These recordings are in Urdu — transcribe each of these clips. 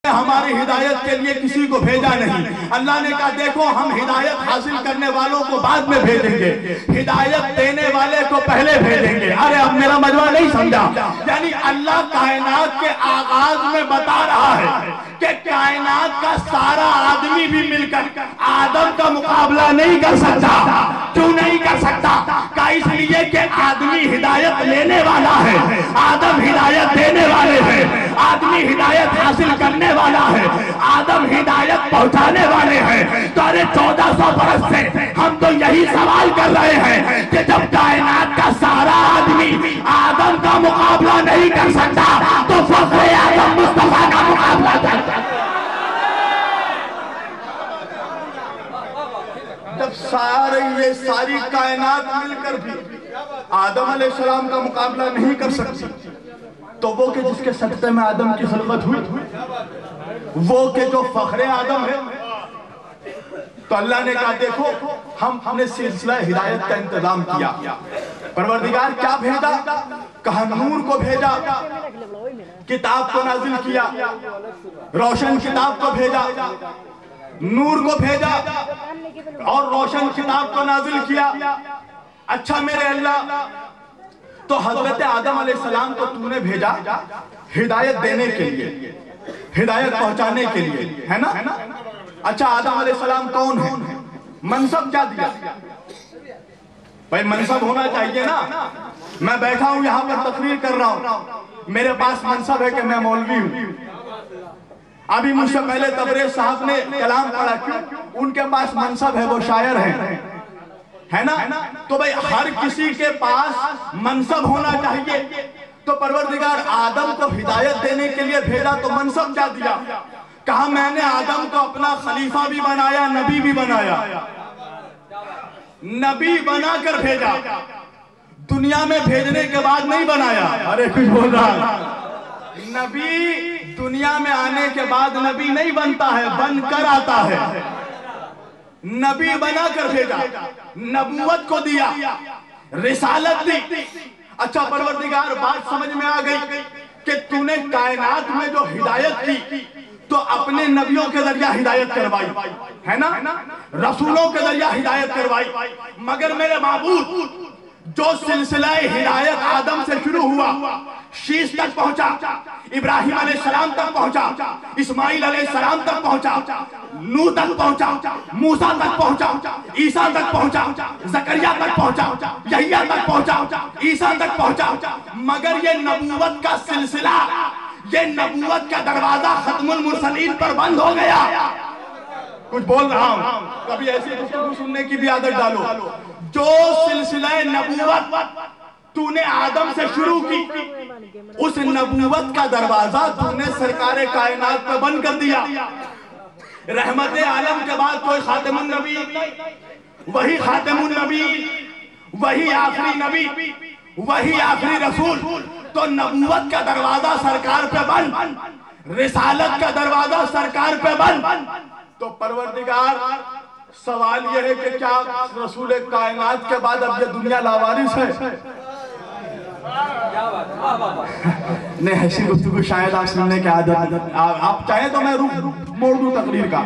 ہماری ہدایت کے لیے کسی کو بھیجا نہیں. اللہ نے کہا دیکھو ہم ہدایت حاصل کرنے والوں کو بعد میں بھیجیں گے, ہدایت دینے والے کو پہلے بھیجیں گے. ارے اب میرا مجمع نہیں سمجھا. یعنی اللہ کائنات کے آغاز میں بتا رہا ہے کہ کائنات کا سارا آدمی بھی مل کر آدم کا مقابلہ نہیں کر سکتا. کیوں نہیں کر سکتا؟ کہ اس لیے کہ آدمی ہدایت لینے والا ہے, آدم ہدایت دینے والے ہیں. آدمی ہدایت حاصل کرنے والا ہے, آدم ہدایت پہنچانے والے ہیں. تو ارے 1400 برس سے ہم تو یہی سوال کر رہے ہیں کہ جب کائنات کا سارا آدمی آدم کا مقابلہ نہیں کر سکتا تو فخر آدم مصطفیٰ کا مقابلہ کر سکتا. جب ساری کائنات مل کر بھی آدم علیہ السلام کا مقابلہ نہیں کر سکتی تو وہ کہ جس کے صدقے میں آدم کی خلقت ہوئی, وہ کہ جو فخر آدم ہے. تو اللہ نے کہا دیکھو ہم نے سلسلہ ہدایت کا انتظام کیا. پروردگار کیا بھیجا؟ کہا نور کو بھیجا, کتاب کو نازل کیا, روشن کتاب کو بھیجا, نور کو بھیجا اور روشن کتاب کو نازل کیا. اچھا میرے اللہ, تو حضرت آدم علیہ السلام کو تو نے بھیجا ہدایت دینے کے لیے, ہدایت پہنچانے کے لیے, ہے نا؟ اچھا آدم علیہ السلام کون ہے؟ منصب کیا دیا؟ بھائی منصب ہونا چاہیے نا. میں بیٹھا ہوں یہاں پر تقریر کر رہا ہوں, میرے پاس منصب ہے کہ میں مولوی ہوں. ابھی مجھ سے پہلے تبریز صاحب نے کلام پڑھا, کیوں؟ ان کے پاس منصب ہے, وہ شاعر ہیں, ہے نا؟ تو بھئی ہر کسی کے پاس منصب ہونا چاہیے. تو پروردگار آدم کو ہدایت دینے کے لیے بھیجا تو منصب کیا دیا؟ کہا میں نے آدم کو اپنا خلیفہ بھی بنایا, نبی بھی بنایا. نبی بنا کر بھیجا, دنیا میں بھیجنے کے بعد نہیں بنایا. ارے کچھ بول رہا. نبی دنیا میں آنے کے بعد نبی نہیں بنتا ہے, بن کر آتا ہے. نبی بنا کر بھیجا, نبوت کو دیا, رسالت دی. اچھا پروردگار بات سمجھ میں آ گئی کہ تو نے کائنات میں جو ہدایت کی تو اپنے نبیوں کے ذریعہ ہدایت کروائی, ہے نا؟ رسولوں کے ذریعہ ہدایت کروائی. مگر میرے معبود جو سلسلہ ہدایت آدم سے شروع ہوا, شیش تک پہنچا, ابراہیم علیہ السلام تک پہنچا, اسماعیل علیہ السلام تک پہنچا, نوح تک پہنچا, موسیٰ تک پہنچا, عیسیٰ تک پہنچا, زکریا تک پہنچا, یحییٰ تک پہنچا, عیسیٰ تک پہنچا. مگر یہ نبوت کا سلسلہ, یہ نبوت کا دروازہ ختم المرسلین پر بند ہو گیا. کچھ بول رہا ہوں, کبھی ایسی گفتگو سننے کی بھی عادت ڈالو. جو سلسلہ نبوت تو نے آدم سے شروع کی, اس نبوت کا دروازہ تو نے سرکار کائنات پہ بند کر دیا. رحمت عالم کے بعد کوئی خاتم النبی, وہی خاتم النبی, وہی آخری نبی, وہی آخری رسول. تو نبوت کا دروازہ سرکار پہ بند, رسالت کا دروازہ سرکار پہ بند. تو پروردگار سوال یہ ہے کہ کیا رسول کائنات کے بعد اب یہ دنیا لاوارث ہے؟ نہیں, ایسی گفتگو شاید آپ سننے کے عادت, آپ چاہیں تو میں موڑ دوں تقریر کا,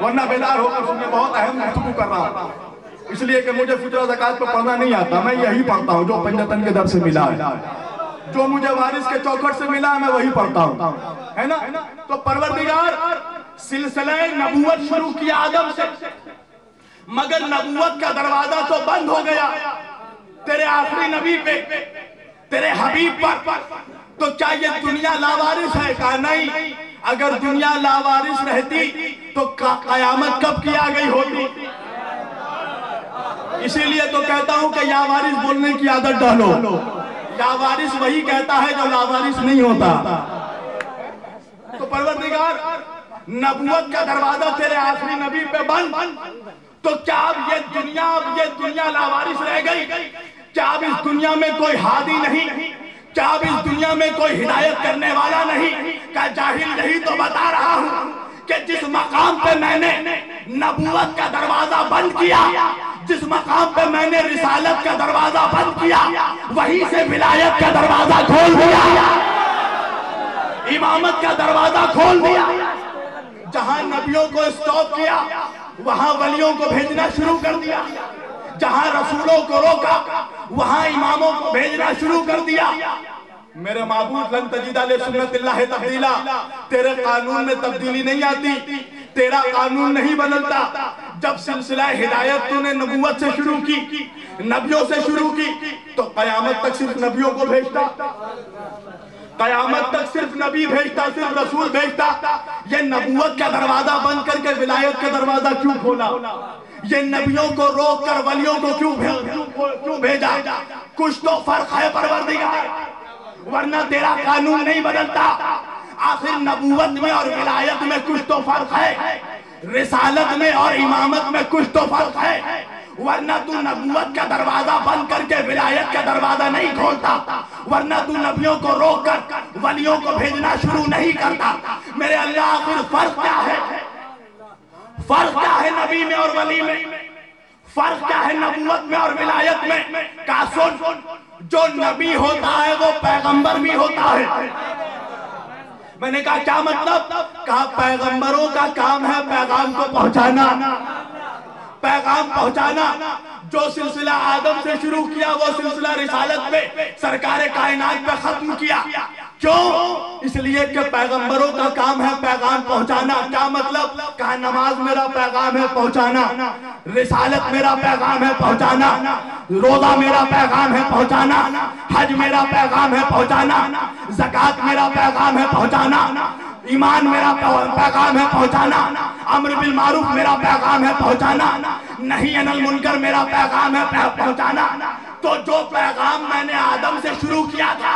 ورنہ بیدار ہو کر سننے. بہت اہم گفتگو کر رہا ہوں, اس لیے کہ مجھے فجر و زکوٰۃ پہ پڑھنا نہیں آتا. میں یہی پڑھتا ہوں جو پنجتن کے در سے ملا ہے, جو مجھے وارث کے چوکھٹ سے ملا ہے, میں وہی پڑھتا ہوں, ہے نا؟ تو پروردگار سلسلہ نبوت شروع کیا آدم سے, مگر نبوت کا دروازہ تو بند ہو گیا تیرے آخری نبی پہ, تیرے حبیب پر. تو کیا یہ دنیا لاوارث ہے؟ کہا نہیں. اگر دنیا لاوارث رہتی تو قیامت کب کی آ گئی ہوتی. اسی لیے تو کہتا ہوں کہ یا وارث بولنے کی عادت ڈالو. یا وارث وہی کہتا ہے جو لاوارث نہیں ہوتا. تو پروردگار نبوت کا دروازہ تیرے آخری نبی پہ بند, تو کیا اب یہ دنیا لاوارث رہ گئی؟ کیا اب اس دنیا میں کوئی ہادی نہیں؟ کیا اب اس دنیا میں کوئی ہدایت کرنے والا نہیں؟ کیا جاہل یہی تو بتا رہا ہوں کہ جس مقام پہ میں نے نبوت کا دروازہ بند کیا, جس مقام پہ میں نے رسالت کا دروازہ بند کیا, وہیں سے ولایت کا دروازہ کھول دیا. امامت کا دروازہ کھول دیا. جہاں نبیوں کو اسٹاپ کیا وہاں ولیوں کو بھیجنا شروع کر دیا. جہاں رسولوں کو روکا وہاں اماموں کو بھیجنا شروع کر دیا. میرے معبود لن تجد لسنت اللہ تبدیلا. تیرے قانون میں تبدیلی نہیں آتی, تیرا قانون نہیں بدلتا. جب سلسلہ ہدایت تو نے نبوت سے شروع کی, نبیوں سے شروع کی, تو قیامت تک صرف نبیوں کو بھیجتا, قیامت تک صرف نبی بھیجتا, صرف رسول بھیجتا. یہ نبوت کا دروازہ بند کر کے ولایت کا دروازہ کیوں کھولا؟ یہ نبیوں کو روک کر ولیوں کو کیوں بھیجا؟ کچھ تو فرق ہے پروردگار, ورنہ تیرا قانون نہیں بدلتا. آخر نبوت میں اور ولایت میں کچھ تو فرق ہے, رسالت میں اور امامت میں کچھ تو فرق ہے, ورنہ تو نبوت کا دروازہ بند کر کے ولایت کا دروازہ نہیں کھولتا, ورنہ تو نبیوں کو روک کر ولیوں کو بھیجنا شروع نہیں کرتا. میرے اللہ آخر فرق کیا ہے؟ فرق کیا ہے نبی میں اور ولی میں؟ فرق کیا ہے نبوت میں اور ولایت میں؟ کہا سن, جو نبی ہوتا ہے وہ پیغمبر بھی ہوتا ہے. میں نے کہا کیا مطلب؟ کہا پیغمبروں کا کام ہے پیغام کو پہنچانا, پیغام پہنچانا. جو سلسلہ آدم سے شروع کیا وہ سلسلہ رسالت پہ سرکار کائنات پہ ختم کیا. کیوں؟ اس لیے کہ پیغمبروں کا کام ہے پیغام پہنچانا. کیا مطلب؟ کہا نماز میرا پیغام ہے پہنچانا, رسالت میرا پیغام ہے پہنچانا, روزہ میرا پیغام ہے پہنچانا, حج میرا پیغام ہے پہنچانا, زکوٰۃ میرا پیغام ہے پہنچانا, ایمان میرا پیغام ہے پہنچانا, امر بالمعروف میرا پیغام ہے پہنچانا, نہی عن المنکر میرا پیغام ہے پہنچانا. تو جو پیغام میں نے آدم سے شروع کیا تھا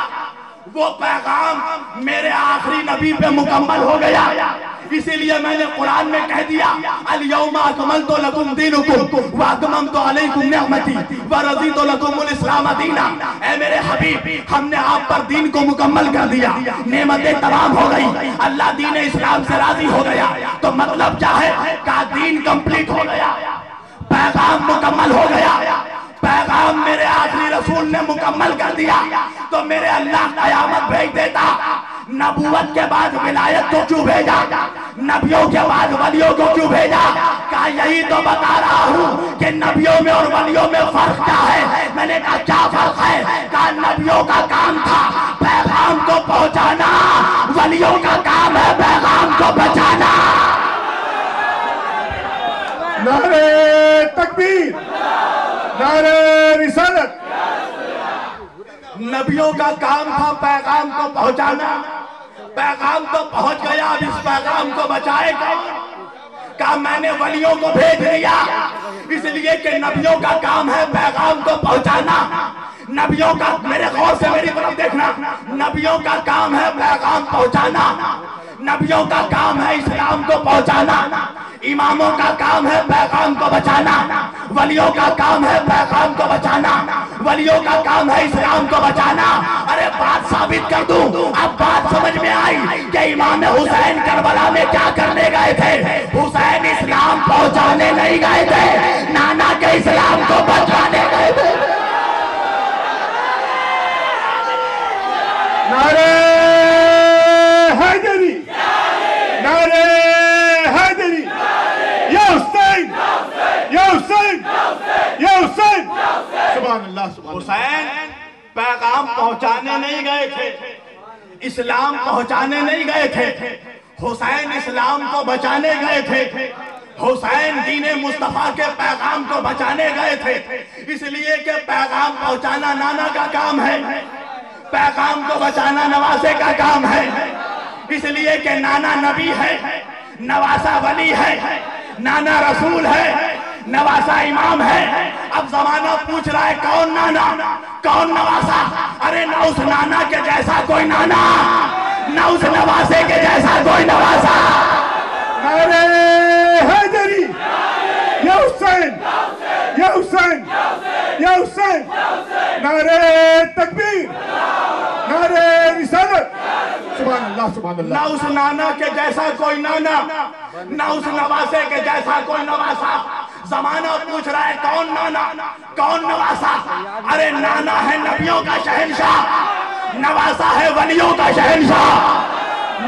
وہ پیغام میرے آخری نبی پہ مکمل ہو گیا. اسی لیے میں نے قرآن میں کہہ دیا الیوم اکملت لکم دینکم واتممت علیکم نعمتی ورضیت لکم الاسلام دینا. اے میرے حبیب, ہم نے آپ پر دین کو مکمل کر دیا, نعمتیں تمام ہو گئی, اللہ دین اسلام سے راضی ہو گیا. تو مطلب کیا ہے؟ کہ دین کمپلیٹ ہو گیا, پیغام مکمل ہو گیا, پیغام میرے آخری رسول نے مکمل کر دیا. تو میرے اللہ قیامت بھیج دیتا. نبوت کے بعد ولایت کو کیوں بھیجا؟ نبیوں کے بعد ولیوں کو کیوں بھیجا؟ کہا یہی تو بتا رہا ہوں کہ نبیوں میں اور ولیوں میں فرق کیا ہے. میں نے کہا کیا فرق ہے؟ کہا نبیوں کا کام تھا پیغام کو پہنچانا, ولیوں کا کام ہے پیغام کو بچانا. نعرہ تکبیر, نعرہ رسالت. نبیوں کا کام تھا پیغام کو پہنچانا, پیغام تو پہنچ گیا, اب اس پیغام کو بچائے گا. کہا میں نے ولیوں کو بھیج دیا, اس لیے کہ نبیوں کا کام ہے پیغام کو پہنچانا. نبیوں کا, میرے غور سے میری طرف دیکھنا, نبیوں کا کام ہے پیغام پہنچانا, نبیوں کا کام ہے اسلام کو پہنچانا, اماموں کا کام ہے پیغام کو بچانا, ولیوں کا کام ہے پیغام کو بچانا, ولیوں کا کام ہے اسلام کو بچانا. ارے بات ثابت کر دوں, اب بات سمجھ میں آئی کہ امام حسین کربلا میں کیا کرنے گئے تھے. حسین اسلام پہنچانے نہیں گئے تھے, نانا کے اسلام کو بچانے گئے تھے. نعرہ حیدری, نعرہ حیدری, یا حسین, یا حسین, یا حسین. سبحان اللہ, حسین پیغام پہنچانے نہیں گئے تھے, اسلام پہنچانے نہیں گئے تھے, حسین اسلام کو بچانے گئے تھے. حسین دین مصطفیٰ کے پیغام کو بچانے گئے تھے, اس لیے کہ پیغام پہنچانا نانا کا کام ہے, پیغام کو بچانا نواسے کا کام ہے. اس لیے کہ نانا نبی ہے, نواسا ولی ہے, نانا رسول ہے, نواسا امام ہے. اب زمانہ پوچھ رہا ہے کون نانا کون نواسا. ارے نہ اس نانا کے جیسا کوئی نانا, نہ اس نواسے کے جیسا کوئی نواسا. نعرہ حیدری, یا حسین, یا حسین, یا حسین. نعرہ تکبیر, نعرہ رسالت. سبحان اللہ, سبحان اللہ. نہ اس نانا کے جیسا کوئی نانا, نہ اس نواسے کے جیسا کوئی نواسا. زمانہ پوچھ رہا ہے کون نانا کون نواسا. ارے نانا ہے نبیوں کا شہنشاہ, نواسا ہے ولیوں کا شہنشاہ.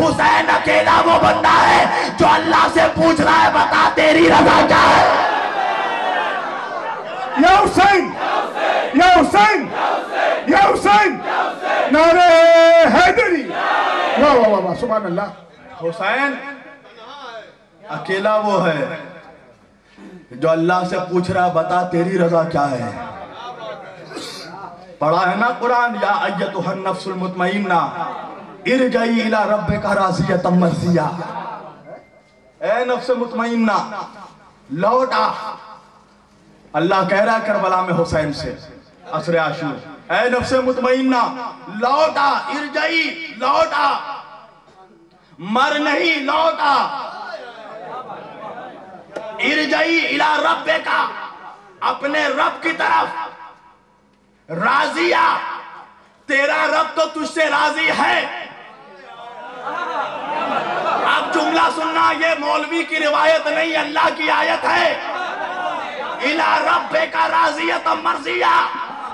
حسین اکیلا وہ بندہ ہے جو اللہ سے پوچھ رہا ہے بتا تیری رضا کیا ہے. یا حسین یا حسین یا حسین نعرہ حیدری. واہ واہ واہ واہ سبحان اللہ. حسین اکیلا وہ ہے جو اللہ سے پوچھ رہا بتا تیری رضا کیا ہے. پڑھا ہے نا قرآن یا ایتھا النفس المطمئنہ ارجعی الی ربک راضیۃ مرضیہ. اے نفس مطمئنہ لوٹ آ. اللہ کہہ رہا ہے کربلا میں حسین سے عصر عاشور اے نفس مطمئنہ لوٹ آ. ارجعی لوٹ آ. مر نہیں لوٹ آ. ارجعی الی ربک اپنے رب کی طرف. راضیہ تیرا رب تو تجھ سے راضی ہے. اب جملہ سننا یہ مولوی کی روایت نہیں اللہ کی آیت ہے. اِلَىٰ رَبِّكَ رَاضِيَةً مَرْضِيَّةً.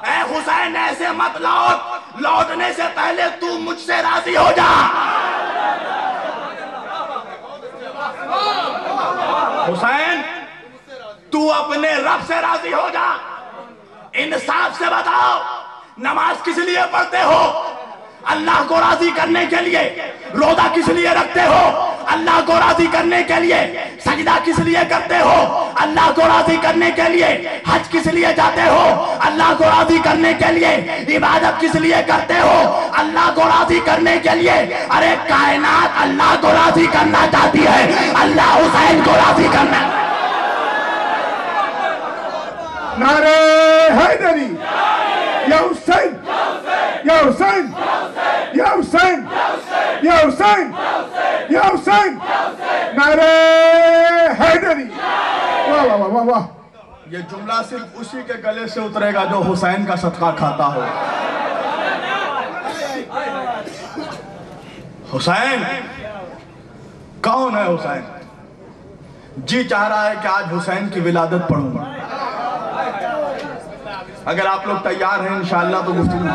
اے حسین ایسے مت لوٹ. لوٹنے سے پہلے تو مجھ سے راضی ہو جا. حسین تو اپنے رب سے راضی ہو جا. انصاف سے بتاؤ نماز کس لیے پڑھتے ہو؟ اللہ کو راضی کرنے کے لیے. روزہ کس لیے رکھتے ہو؟ اللہ کو راضی کرنے کے لیے. سجدہ کس لیے کرتے ہو؟ اللہ کو راضی کرنے کے لیے. حج کس لیے جاتے ہو؟ اللہ کو راضی کرنے کے لیے. عبادت کس لیے کرتے ہو؟ اللہ کو راضی کرنے کے لیے. ارے کائنات اللہ کو راضی کرنا چاہتی ہے. اللہ حسین کو راضی کرنا. نعرہ حیدری. یا حسین یا حسین یا حسین یا حسین یا حسین نعرہ حیدری. واہ واہ واہ واہ. یہ جملہ صرف اسی کے گلے سے اترے گا جو حسین کا صدقہ کھاتا ہو. حسین کون ہے حسین؟ جی چاہ رہا ہے کہ آج حسین کی ولادت پڑھوں. اگر آپ لوگ تیار ہیں انشاءاللہ تو گفتگو.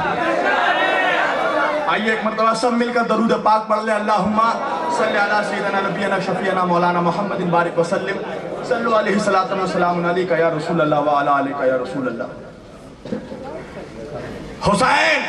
آئیے ایک مرتبہ سب مل کر درود پاک پڑھ لیں. اللہم صلی علی سیدنا نبینا شفیعنا مولانا محمد بارک وسلم. صلو علیہ الصلاۃ والسلام علیکہ یا رسول اللہ وعلی آلکہ یا رسول اللہ. حسین